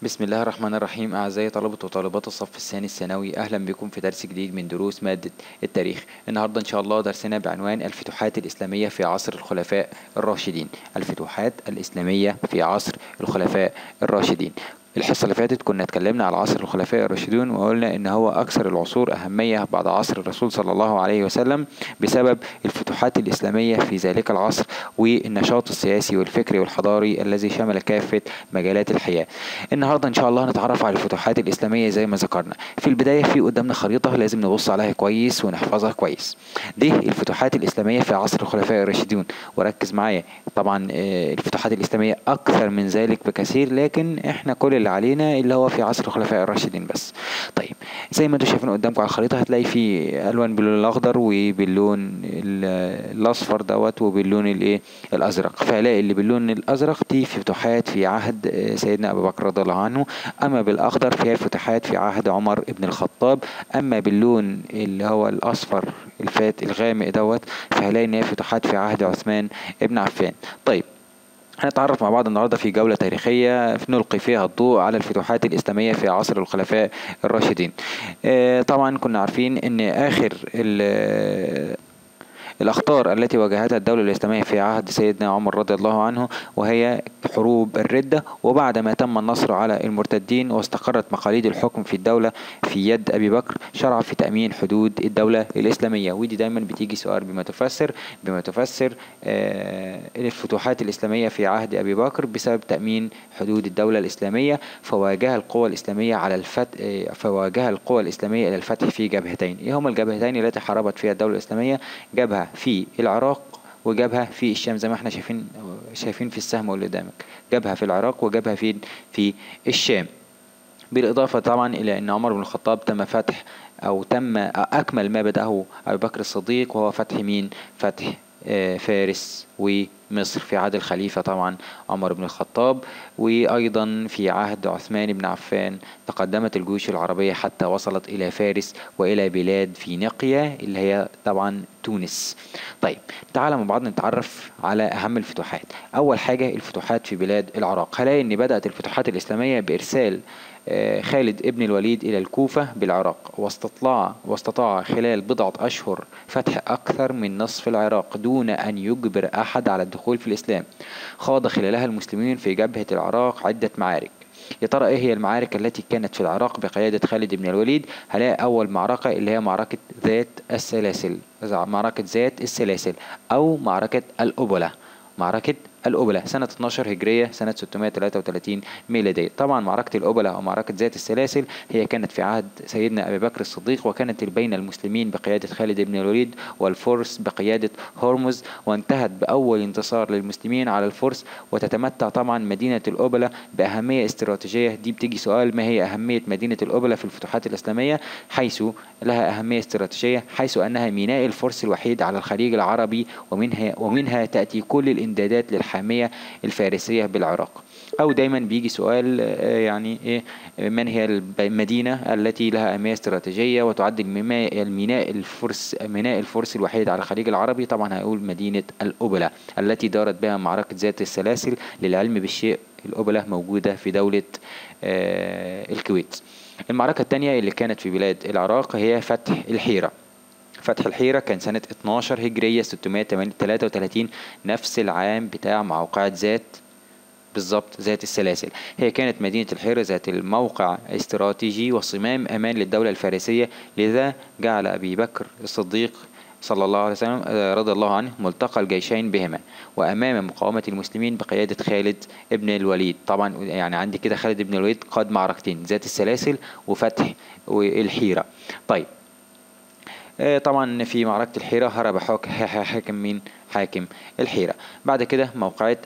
بسم الله الرحمن الرحيم. أعزائي طلبة وطالبات الصف الثاني الثانوي، أهلا بكم في درس جديد من دروس مادة التاريخ. النهاردة إن شاء الله درسنا بعنوان الفتوحات الإسلامية في عصر الخلفاء الراشدين. الفتوحات الإسلامية في عصر الخلفاء الراشدين. الحصة اللي فاتت كنا اتكلمنا على عصر الخلفاء الراشدين، وقلنا إن هو أكثر العصور أهمية بعد عصر الرسول صلى الله عليه وسلم بسبب الفتوحات الإسلامية في ذلك العصر والنشاط السياسي والفكري والحضاري الذي شمل كافة مجالات الحياة. النهارده ان شاء الله هنتعرف على الفتوحات الاسلاميه زي ما ذكرنا. في البدايه في قدامنا خريطه لازم نبص عليها كويس ونحفظها كويس. دي الفتوحات الاسلاميه في عصر الخلفاء الراشدين، وركز معايا. طبعا الفتوحات الاسلاميه اكثر من ذلك بكثير، لكن احنا كل اللي علينا اللي هو في عصر الخلفاء الراشدين بس. طيب، زي ما انتم شايفين قدامكم على الخريطه هتلاقي في الوان باللون الاخضر وباللون الاصفر دوت وباللون الايه الازرق. فهلاقي اللي باللون الازرق دي في فتوحات في عهد سيدنا ابو بكر رضي الله عنه، اما بالاخضر فيها فتوحات في عهد عمر بن الخطاب، اما باللون اللي هو الاصفر الغامق دوت فهلاقي ان هي فتوحات في عهد عثمان بن عفان. طيب، هنتعرف مع بعض النهارده في جولة تاريخية نلقي فيها الضوء على الفتوحات الإسلامية في عصر الخلفاء الراشدين. طبعا كنا عارفين ان اخر الأخطار التي واجهتها الدولة الإسلامية في عهد سيدنا عمر رضي الله عنه وهي حروب الردة، وبعد ما تم النصر على المرتدين واستقرت مقاليد الحكم في الدولة في يد أبي بكر، شرع في تأمين حدود الدولة الإسلامية. ودي دايما بتيجي سؤال بما تفسر الفتوحات الإسلامية في عهد أبي بكر بسبب تأمين حدود الدولة الإسلامية. فواجه القوى الإسلامية على الفتح فواجه القوى الإسلامية إلى الفتح في جبهتين. إيه هما الجبهتين التي حاربت فيها الدولة الإسلامية؟ جبهة في العراق وجبهة في الشام، زي ما احنا شايفين في السهم اللي قدامك. جبهة في العراق وجبهة في الشام. بالإضافة طبعا إلى أن عمر بن الخطاب تم أكمل ما بدأه أبي بكر الصديق، وهو فتح مين؟ فتح فارس ومصر في عهد الخليفة طبعا عمر بن الخطاب. وأيضا في عهد عثمان بن عفان تقدمت الجيوش العربية حتى وصلت إلى فارس وإلى بلاد فينيقيا اللي هي طبعا تونس. طيب، تعالى مع بعض نتعرف على أهم الفتوحات. أول حاجة الفتوحات في بلاد العراق. هلاقي أن بدأت الفتوحات الإسلامية بإرسال خالد ابن الوليد إلى الكوفة بالعراق، واستطاع خلال بضعة أشهر فتح أكثر من نصف العراق دون أن يجبر أحد على الدخول في الإسلام. خاض خلالها المسلمين في جبهة العراق عدة معارك. يا ترى ايه هي المعارك التي كانت في العراق بقيادة خالد بن الوليد؟ هلاقي أول معركة اللي هي معركة ذات السلاسل أو معركة الأبلة. معركة الأبلة سنة 12 هجرية، سنة 633 ميلادية. طبعا معركة الأبلة أو معركة ذات السلاسل هي كانت في عهد سيدنا أبي بكر الصديق، وكانت بين المسلمين بقيادة خالد بن الوليد والفرس بقيادة هرمز، وانتهت بأول انتصار للمسلمين على الفرس. وتتمتع طبعا مدينة الأبلة بأهمية استراتيجية. دي بتيجي سؤال: ما هي أهمية مدينة الأبلة في الفتوحات الإسلامية؟ حيث لها أهمية استراتيجية، حيث أنها ميناء الفرس الوحيد على الخليج العربي، ومنها تأتي كل الإمدادات للحامية الفارسية بالعراق. أو دايما بيجي سؤال يعني إيه: من هي المدينة التي لها أهمية استراتيجية وتعد ميناء الفرس الوحيد على الخليج العربي؟ طبعا هيقول مدينة الأبلة التي دارت بها معركة ذات السلاسل. للعلم بالشيء، الأبلة موجودة في دولة الكويت. المعركة الثانية اللي كانت في بلاد العراق هي فتح الحيرة. فتح الحيرة كان سنة 12 هجرية 633، نفس العام بتاع موقعة ذات السلاسل. هي كانت مدينة الحيرة ذات الموقع استراتيجي وصمام أمان للدولة الفارسية، لذا جعل أبي بكر الصديق صلى الله عليه وسلم رضي الله عنه ملتقى الجيشين بهما، وأمام مقاومة المسلمين بقيادة خالد ابن الوليد. طبعا يعني عندي كده خالد ابن الوليد قاد معركتين: ذات السلاسل وفتح الحيرة. طيب، طبعا في معركة الحيرة هرب حاكم مين؟ حاكم الحيرة. بعد كده موقعة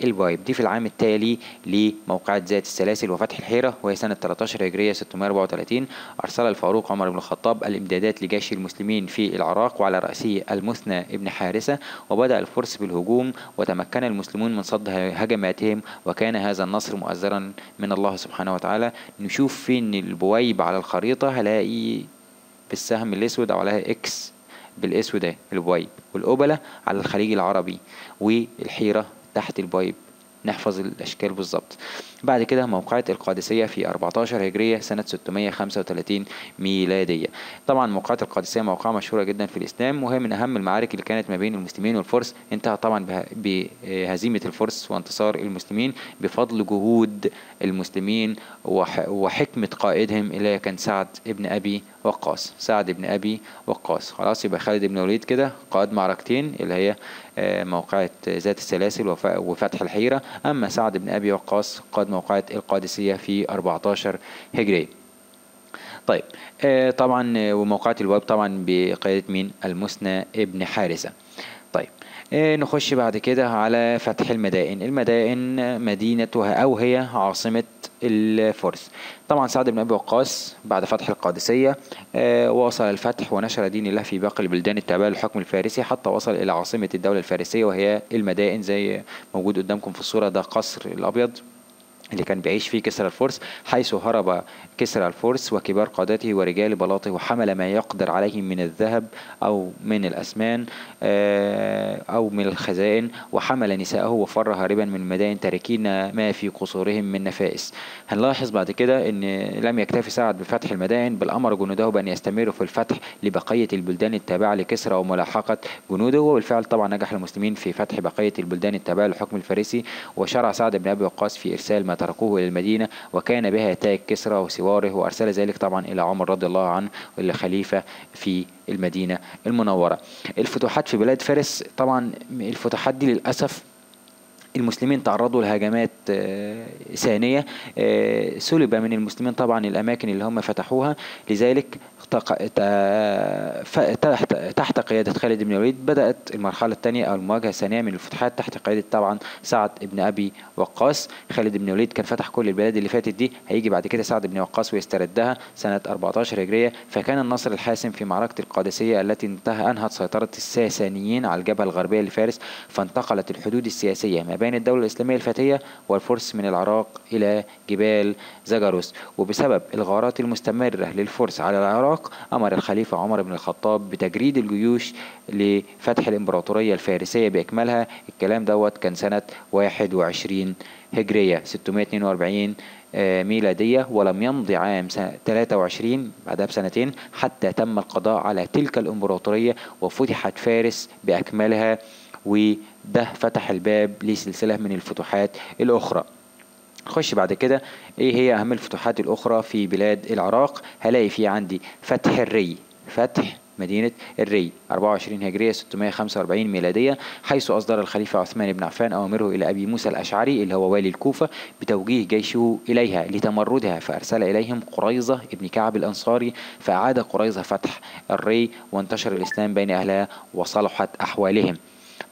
البويب دي في العام التالي لموقعة ذات السلاسل وفتح الحيرة، وهي سنة 13 هجرية 634. أرسل الفاروق عمر بن الخطاب الإمدادات لجيش المسلمين في العراق، وعلى رأسه المثنى ابن حارثة. وبدأ الفرس بالهجوم، وتمكن المسلمون من صد هجماتهم، وكان هذا النصر مؤزرا من الله سبحانه وتعالى. نشوف فين البويب على الخريطة. هلاقي بالسهم الأسود أو عليها إكس بالأسود البويب، والأبلة على الخليج العربي، والحيرة تحت البويب نحفظ الأشكال بالظبط. بعد كده موقعة القادسية في 14 هجرية سنة 635 ميلادية. طبعا موقعة القادسية موقعة مشهورة جدا في الإسلام، وهي من أهم المعارك اللي كانت ما بين المسلمين والفرس. انتهى طبعا بهزيمة الفرس وانتصار المسلمين بفضل جهود المسلمين وحكمة قائدهم اللي كان سعد ابن أبي وقاص. سعد ابن أبي وقاص. خلاص، يبقى خالد بن الوليد كده قائد معركتين اللي هي موقعة ذات السلاسل وفتح الحيرة. أما سعد بن أبي وقاص قائد موقعة القادسية في 14 هجرية. طيب، طبعا وموقعة الواب طبعا بقيادة مين؟ المثنى ابن حارثة. طيب، نخش بعد كده على فتح المدائن. المدائن مدينتها أو هي عاصمة الفرس. طبعا سعد بن أبي وقاص بعد فتح القادسية واصل الفتح ونشر دين الله في باقي البلدان التابعة للحكم الفارسي حتى وصل إلى عاصمة الدولة الفارسية وهي المدائن، زي موجود قدامكم في الصورة، ده قصر الأبيض اللي كان بيعيش فيه كسرى الفرس، حيث هرب كسرى الفرس وكبار قادته ورجال بلاطه وحمل ما يقدر عليه من الذهب أو من الأسمان أو من الخزائن، وحمل نساءه وفر هاربا من المدائن تاركين ما في قصورهم من نفائس. هنلاحظ بعد كده أن لم يكتفي سعد بفتح المدائن، بل أمر جنوده بأن يستمروا في الفتح لبقية البلدان التابعة لكسرى وملاحقة جنوده. وبالفعل طبعا نجح المسلمين في فتح بقية البلدان التابعة للحكم الفارسي، وشرع سعد بن أبي وقاص في إرسال ما تركوه إلى المدينة وكان بها تاج كسرى وسواره، وأرسل ذلك طبعا إلى عمر رضي الله عنه واللي خليفة في المدينة المنورة. الفتوحات في بلاد فارس، طبعا الفتوحات دي للأسف المسلمين تعرضوا لهجمات ثانية، سلب من المسلمين طبعا الأماكن اللي هم فتحوها. لذلك تحت قيادة خالد بن الوليد بدأت المرحلة الثانية أو المواجهة الثانية من الفتوحات تحت قيادة طبعا سعد بن أبي وقاص. خالد بن الوليد كان فتح كل البلاد اللي فاتت دي، هيجي بعد كده سعد بن وقاص ويستردها سنة 14 هجرية. فكان النصر الحاسم في معركة القادسية التي أنهت سيطرة الساسانيين على الجبهة الغربية لفارس، فانتقلت الحدود السياسية ما بين الدولة الإسلامية الفتية والفرس من العراق إلى جبال زاجروس. وبسبب الغارات المستمرة للفرس على العراق أمر الخليفة عمر بن الخطاب بتجريد الجيوش لفتح الإمبراطورية الفارسية بإكمالها. الكلام دوت كان سنة 21 هجرية 642 ميلادية، ولم يمضي عام 23 بعدها بسنتين حتى تم القضاء على تلك الإمبراطورية وفتحت فارس بأكملها، وده فتح الباب لسلسلة من الفتوحات الأخرى. نخش بعد كده ايه هي اهم الفتوحات الاخرى في بلاد العراق. هلاقي في عندي فتح الري، فتح مدينة الري 24 هجرية 645 ميلادية، حيث أصدر الخليفة عثمان بن عفان أوامره إلى أبي موسى الأشعري اللي هو والي الكوفة بتوجيه جيشه إليها لتمردها، فأرسل إليهم قريظة ابن كعب الأنصاري، فأعاد قريظة فتح الري وانتشر الإسلام بين أهلها وصلحت أحوالهم.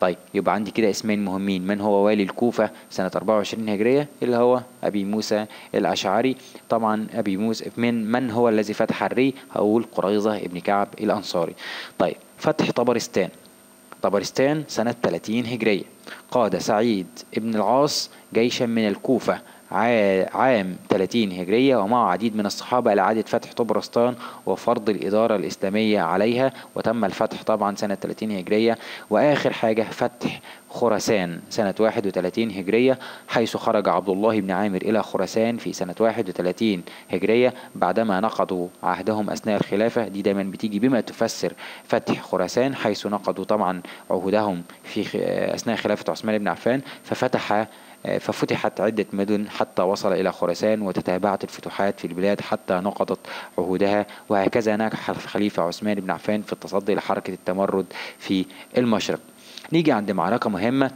طيب، يبقى عندي كده اسمين مهمين. من هو والي الكوفة سنة 24 هجرية؟ اللي هو أبي موسى الأشعري. طبعا أبي موسى من هو الذي فتح الري؟ هقول قريظة ابن كعب الأنصاري. طيب، فتح طبرستان. طبرستان سنة 30 هجرية. قاد سعيد ابن العاص جيشا من الكوفة عام 30 هجرية ومع عديد من الصحابة لإعادة فتح طبرستان وفرض الإدارة الإسلامية عليها، وتم الفتح طبعا سنة 30 هجرية. وآخر حاجة فتح خراسان سنة 31 هجرية، حيث خرج عبد الله بن عامر إلى خراسان في سنة 31 هجرية بعدما نقضوا عهدهم أثناء الخلافة. دي دايما بتيجي بما تفسر فتح خراسان، حيث نقضوا طبعا عهودهم في أثناء خلافة عثمان بن عفان، ففتحت عدة مدن حتى وصل إلى خراسان، وتتابعت الفتوحات في البلاد حتى نقضت عهودها. وهكذا نجح الخليفة عثمان بن عفان في التصدي لحركة التمرد في المشرق. نيجي عند معركة مهمة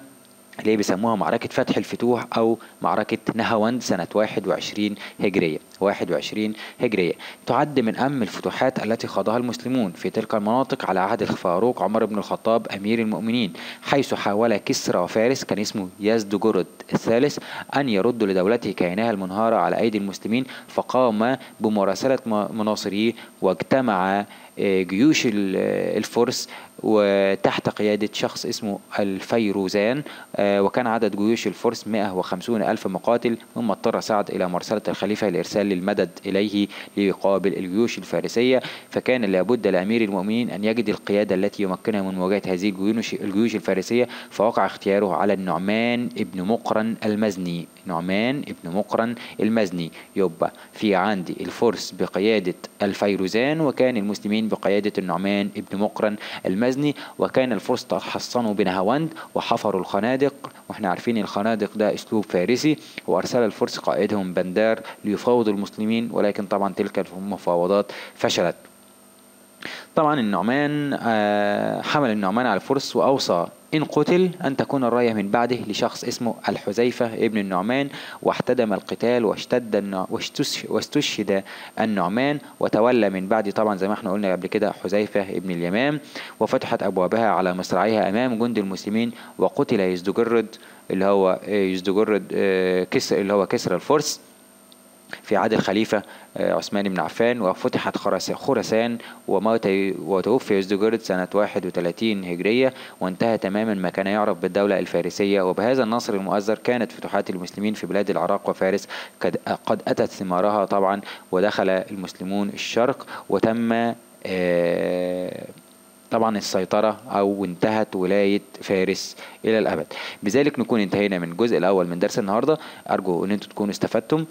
اللي بيسموها معركة فتح الفتوح أو معركة نهاوند سنة 21 هجرية. 21 هجرية تعد من أهم الفتوحات التي خاضها المسلمون في تلك المناطق على عهد الفاروق عمر بن الخطاب أمير المؤمنين، حيث حاول كسرى فارس كان اسمه يزدجرد الثالث أن يرد لدولته كيانها المنهارة على أيدي المسلمين، فقام بمراسلة مناصريه واجتمع جيوش الفرس وتحت قيادة شخص اسمه الفيروزان. وكان عدد جيوش الفرس 150 ألف مقاتل، ثم اضطر سعد إلى مرسلة الخليفة لإرسال المدد إليه ليقابل الجيوش الفارسية. فكان لابد لأمير المؤمنين أن يجد القيادة التي يمكنها من مواجهة هذه الجيوش الفارسية، فوقع اختياره على النعمان ابن مقرن المزني. نعمان ابن مقرن المزني. يبقى في عندي الفرس بقيادة الفيروزان، وكان المسلمين بقيادة النعمان ابن مقرن المزني. وكان الفرس تحصنوا بنهاوند وحفروا الخنادق، واحنا عارفين الخنادق ده اسلوب فارسي. وارسل الفرس قائدهم بندار ليفاوض المسلمين، ولكن طبعا تلك المفاوضات فشلت. طبعا النعمان حمل النعمان على الفرس، وأوصى إن قتل أن تكون الراية من بعده لشخص اسمه الحذيفة ابن النعمان. واحتدم القتال واستشهد النعمان، وتولى من بعد طبعا زي ما احنا قلنا قبل كده حذيفة ابن اليمان. وفتحت أبوابها على مصراعيها أمام جند المسلمين، وقتل يزدجرد اللي هو كسر الفرس في عهد الخليفة عثمان بن عفان. وفتحت خراسان، وتوفي يزدجرد سنة 31 هجرية، وانتهى تماما ما كان يعرف بالدولة الفارسية. وبهذا النصر المؤزر كانت فتوحات المسلمين في بلاد العراق وفارس قد أتت ثمارها طبعا، ودخل المسلمون الشرق، وتم طبعا السيطرة أو انتهت ولاية فارس إلى الأبد. بذلك نكون انتهينا من الجزء الأول من درس النهاردة. أرجو أن انتم تكونوا استفدتم.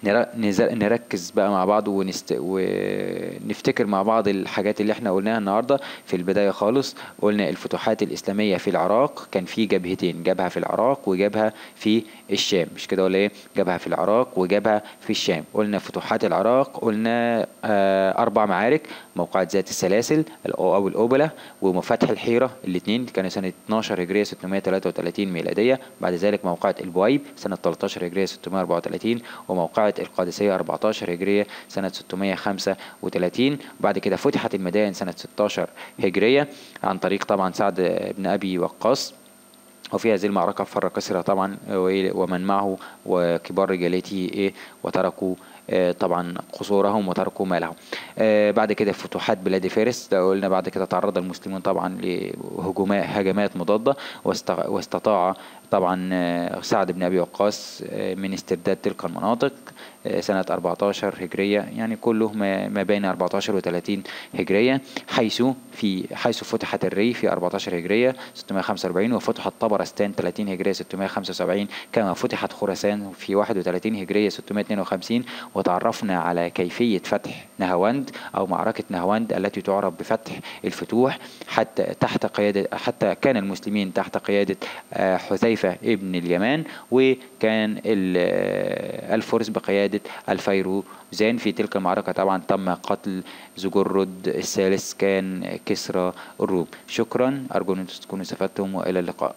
نركز بقى مع بعض ونفتكر مع بعض الحاجات اللي احنا قلناها النهاردة. في البداية خالص قلنا الفتوحات الإسلامية في العراق كان في جبهتين، جبهة في العراق وجبهة في الشام، مش كده ولا ايه؟ جبهة في العراق وجبهة في الشام. قلنا فتوحات العراق قلنا 4 معارك: موقعة ذات السلاسل أو الأوبلة، وفتح الحيرة، الاثنين كانوا سنة 12 هجرية 633 ميلادية. بعد ذلك موقعة البويب سنة 13 هجرية 634، وموقعة القادسية 14 هجرية سنة 635. وبعد كده فتحت المدائن سنة 16 هجرية عن طريق طبعا سعد بن أبي وقاص. وفي هذه المعركة فر كسرى طبعا ومن معه وكبار رجالته وتركوا طبعا قصورهم وتركوا مالهم. بعد كده فتوحات بلاد فارس، ده قلنا بعد كده تعرض المسلمون طبعا لهجمات مضادة، واستطاع طبعا سعد بن أبي وقاص من استرداد تلك المناطق سنة 14 هجرية، يعني كله ما بين 14 و 30 هجرية، حيث فتحت الري في 14 هجرية 645، وفتحت طبرستان 30 هجرية 675، كما فتحت خراسان في 31 هجرية 652. وتعرفنا على كيفية فتح نهاوند أو معركة نهاوند التي تعرف بفتح الفتوح، حتى كان المسلمين تحت قيادة حذيفة ابن اليمان، وكان الفرس بقيادة الفيروزان. في تلك المعركة طبعا تم قتل زجرد الثالث كان كسرى الروم. شكرا، أرجو أن تكونوا استفدتم، وإلى اللقاء.